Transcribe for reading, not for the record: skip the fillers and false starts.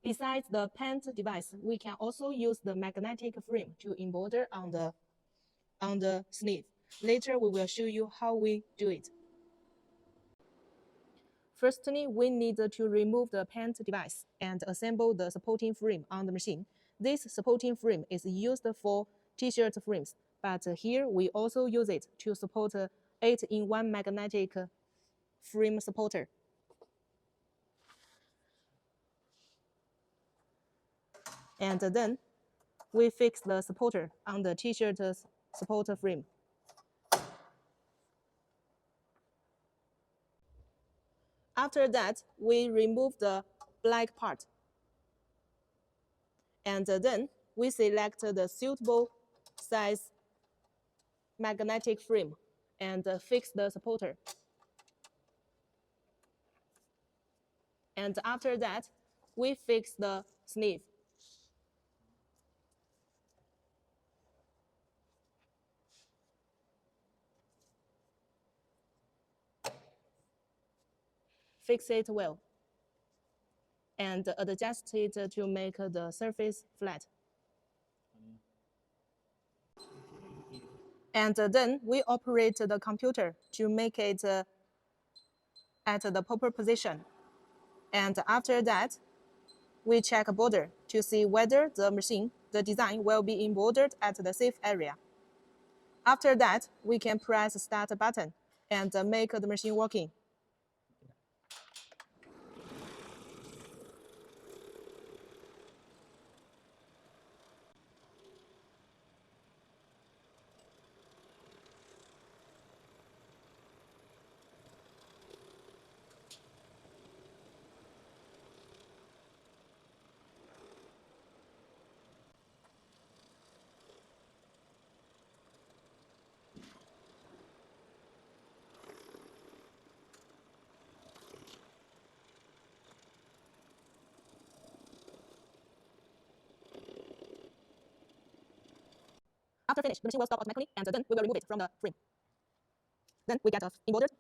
Besides the pen device, we can also use the magnetic frame to embroider on the sleeve. Later, we will show you how we do it. Firstly, we need to remove the pen device and assemble the supporting frame on the machine. This supporting frame is used for t-shirt frames, but here we also use it to support 8-in-1 magnetic frame supporter. And then we fix the supporter on the t-shirt supporter frame. After that, we remove the black part. And then we select the suitable size magnetic frame and fix the supporter. And after that, we fix the sleeve. Fix it well. And adjust it to make the surface flat. And then we operate the computer to make it at the proper position. And after that, we check border to see whether the design will be embroidered at the safe area. After that, we can press start button and make the machine working. After finish, the machine will stop automatically, and then we will remove it from the frame. Then we get a embroidered